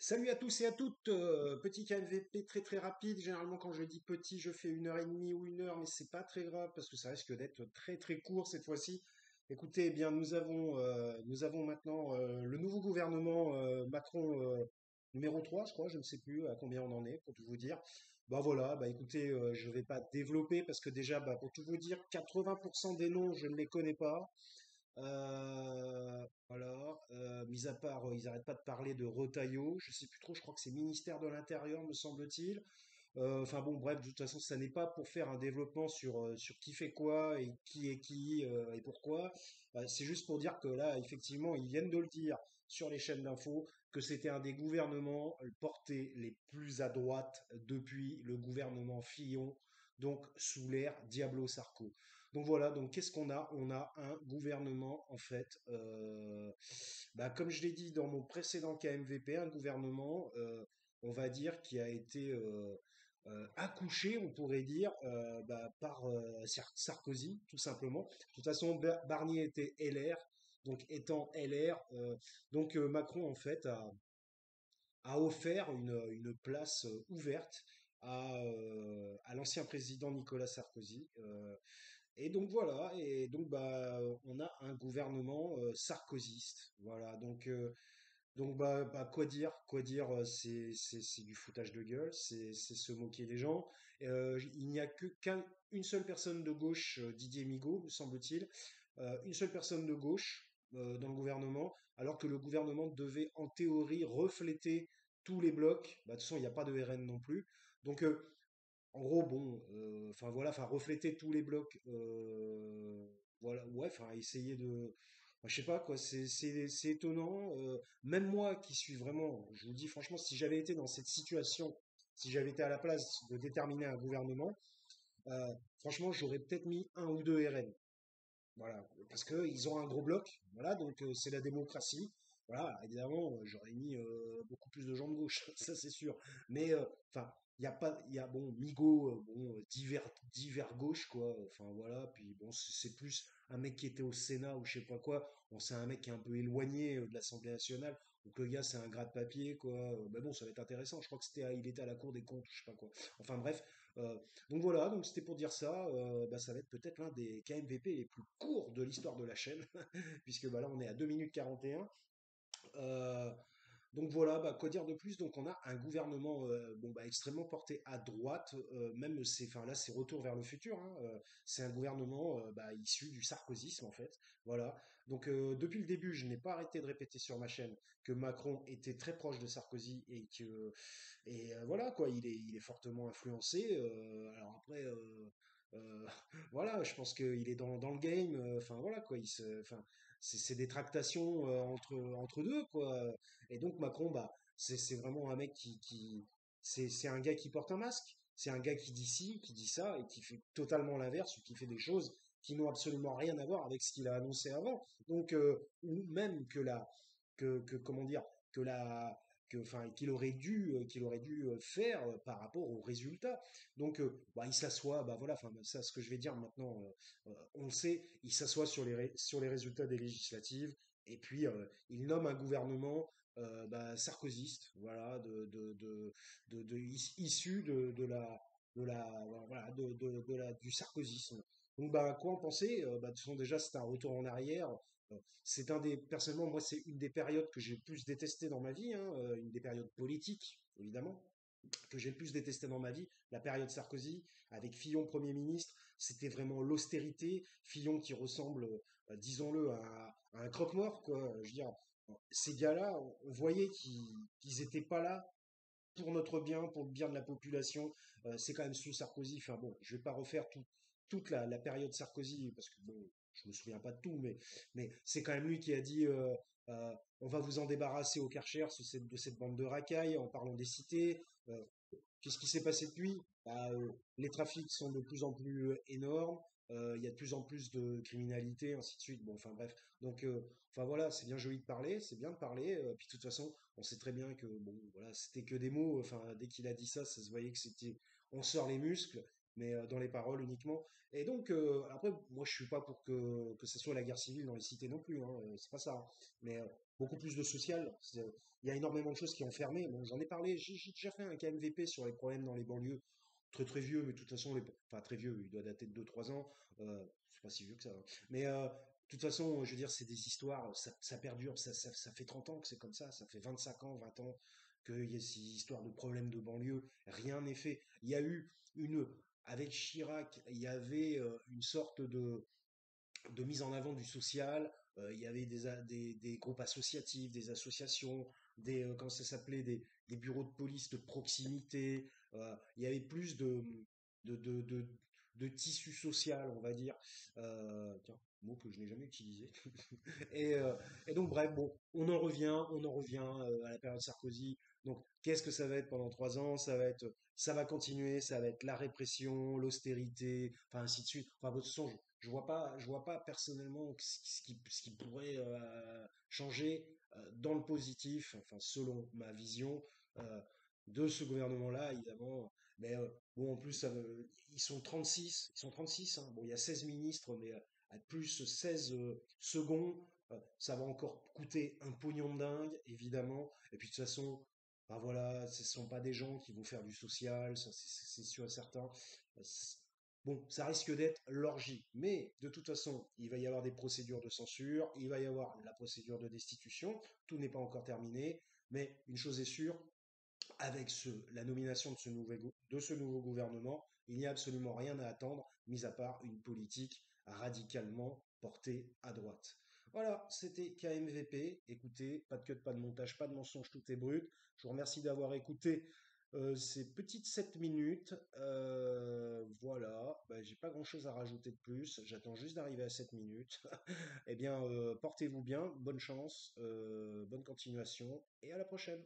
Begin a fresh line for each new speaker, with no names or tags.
Salut à tous et à toutes, petit KMVP très très rapide. Généralement quand je dis petit, je fais 1 heure et demie ou 1 heure, mais c'est pas très grave parce que ça risque d'être très très court cette fois-ci. Écoutez, eh bien nous avons maintenant le nouveau gouvernement Macron numéro 3, je crois, je ne sais plus à combien on en est pour tout vous dire. Bah voilà, bah écoutez, je vais pas développer parce que déjà, bah, pour tout vous dire, 80% des noms je ne les connais pas. Voilà, mis à part, ils arrêtent pas de parler de Retailleau, je sais plus trop, je crois que c'est ministère de l'Intérieur, me semble-t-il. Enfin bon, bref, de toute façon, ça n'est pas pour faire un développement sur qui fait quoi et qui est qui et pourquoi. C'est juste pour dire que là, effectivement, ils viennent de le dire sur les chaînes d'infos que c'était un des gouvernements portés les plus à droite depuis le gouvernement Fillon, donc sous l'ère Diablo-Sarko. Donc voilà, donc qu'est-ce qu'on a? On a un gouvernement, en fait, bah, comme je l'ai dit dans mon précédent KMVP, un gouvernement, on va dire, qui a été accouché, on pourrait dire, bah, par Sarkozy, tout simplement. De toute façon, Barnier était LR, donc étant LR, Macron, en fait, a offert une place ouverte à l'ancien président Nicolas Sarkozy. Et donc voilà, et donc bah on a un gouvernement sarkozyste. Voilà, quoi dire, c'est du foutage de gueule, c'est se moquer des gens. Il n'y a qu'une seule personne de gauche, Didier Migaud, me semble-t-il, une seule personne de gauche dans le gouvernement, alors que le gouvernement devait en théorie refléter tous les blocs. Bah, de toute façon, il n'y a pas de RN non plus. Donc en gros, bon, enfin voilà, enfin refléter tous les blocs, voilà, ouais, enfin essayer de, enfin, je sais pas quoi, c'est étonnant. Même moi qui suis vraiment, je vous le dis franchement, si j'avais été dans cette situation, si j'avais été à la place de déterminer un gouvernement, franchement, j'aurais peut-être mis un ou deux RN. Voilà, parce que ils ont un gros bloc, voilà, donc c'est la démocratie. Voilà, évidemment, j'aurais mis beaucoup plus de gens de gauche, ça c'est sûr. Mais enfin, il y a pas, il y a bon Migo, bon divers gauche quoi. Enfin voilà, puis bon c'est plus un mec qui était au Sénat ou je sais pas quoi. Bon c'est un mec qui est un peu éloigné de l'Assemblée nationale. Donc le gars c'est un gras de papier quoi. Mais bon ça va être intéressant. Je crois que il était à la Cour des comptes, je sais pas quoi. Enfin bref, euh, donc voilà, donc c'était pour dire ça. Bah, ça va être peut-être l'un des KMVP les plus courts de l'histoire de la chaîne, puisque bah, là on est à 2 minutes 41. Euh, donc voilà, bah, quoi dire de plus? Donc on a un gouvernement bon, bah, extrêmement porté à droite, même enfin là c'est retour vers le futur, hein, c'est un gouvernement bah, issu du sarkozysme en fait. Voilà. Donc depuis le début, je n'ai pas arrêté de répéter sur ma chaîne que Macron était très proche de Sarkozy voilà quoi, il est fortement influencé. Alors après, euh, voilà, je pense qu'il est dans le game. Enfin voilà quoi, enfin c'est des tractations entre deux quoi. Et donc Macron, bah c'est vraiment un mec c'est un gars qui porte un masque. C'est un gars qui dit ci, qui dit ça et qui fait totalement l'inverse ou qui fait des choses qui n'ont absolument rien à voir avec ce qu'il a annoncé avant. Donc ou même comment dire que la enfin qu'il aurait dû faire par rapport aux résultats. Donc bah, il s'assoit, bah voilà, enfin ça ce que je vais dire maintenant, on le sait, il s'assoit sur les résultats des législatives et puis il nomme un gouvernement bah, sarkozyste, voilà, issu du sarkozysme. Donc bah quoi en penser? Bah, de toute façon déjà c'est un retour en arrière. C'est un des, personnellement, moi, c'est une des périodes que j'ai le plus détesté dans ma vie, hein, une des périodes politiques, évidemment, que j'ai le plus détesté dans ma vie, la période Sarkozy, avec Fillon Premier ministre, c'était vraiment l'austérité. Fillon qui ressemble, disons-le, à un croque-mort, quoi. Je veux dire, ces gars-là, on voyait qu'ils étaient pas là pour notre bien, pour le bien de la population. C'est quand même sous Sarkozy. Enfin bon, je vais pas refaire toute la période Sarkozy parce que bon, je me souviens pas de tout, mais c'est quand même lui qui a dit on va vous en débarrasser au Karcher de cette bande de racailles en parlant des cités. Qu'est-ce qui s'est passé depuis? Bah, les trafics sont de plus en plus énormes. Il y a de plus en plus de criminalité, ainsi de suite. Bon, enfin bref. Donc, enfin voilà, c'est bien joli de parler, c'est bien de parler. Puis de toute façon, on sait très bien que bon, voilà, c'était que des mots. Enfin, dès qu'il a dit ça, ça se voyait que c'était, on sort les muscles, mais dans les paroles uniquement. Et donc, après, moi, je suis pas pour que ce soit la guerre civile dans les cités non plus. Hein, c'est pas ça. Mais beaucoup plus de social. Il y a énormément de choses qui ont fermé. Bon, j'en ai parlé, j'ai déjà fait un KMVP sur les problèmes dans les banlieues. Très très vieux, mais de toute façon, enfin très vieux, il doit dater de 2 3 ans. C'est pas si vieux que ça, hein. Mais de toute façon, je veux dire, c'est des histoires, ça perdure, ça fait 30 ans que c'est comme ça fait 25 ans, 20 ans qu'il y a ces histoires de problèmes de banlieue, rien n'est fait. Il y a eu une, avec Chirac, il y avait une sorte de mise en avant du social. Il y avait des groupes associatifs, des associations, comment ça s'appelait, des bureaux de police de proximité. Il y avait plus de, de, de, de tissu social, on va dire. Tiens, mot que je n'ai jamais utilisé. Et, euh, et donc, bref, bon, on en revient à la période Sarkozy. Donc, qu'est-ce que ça va être pendant 3 ans? Ça va continuer, ça va être la répression, l'austérité, enfin, ainsi de suite. Enfin, de toute façon, je vois pas personnellement ce qui pourrait changer dans le positif, enfin, selon ma vision euh, de ce gouvernement-là, évidemment. Mais bon, en plus, ils sont 36, hein. Bon, il y a 16 ministres, mais plus 16 seconds, ça va encore coûter un pognon de dingue, évidemment. Et puis de toute façon, ben voilà, ce ne sont pas des gens qui vont faire du social, ça, c'est sûr et certain. Bon, ça risque d'être l'orgie. Mais de toute façon, il va y avoir des procédures de censure, il va y avoir la procédure de destitution, tout n'est pas encore terminé. Mais une chose est sûre, avec la nomination de ce nouveau gouvernement, il n'y a absolument rien à attendre, mis à part une politique radicalement portée à droite. Voilà, c'était KMVP. Écoutez, pas de cut, pas de montage, pas de mensonge, tout est brut. Je vous remercie d'avoir écouté ces petites 7 minutes. Voilà, ben, j'ai pas grand-chose à rajouter de plus. J'attends juste d'arriver à 7 minutes. Eh bien, portez-vous bien, bonne chance, bonne continuation et à la prochaine.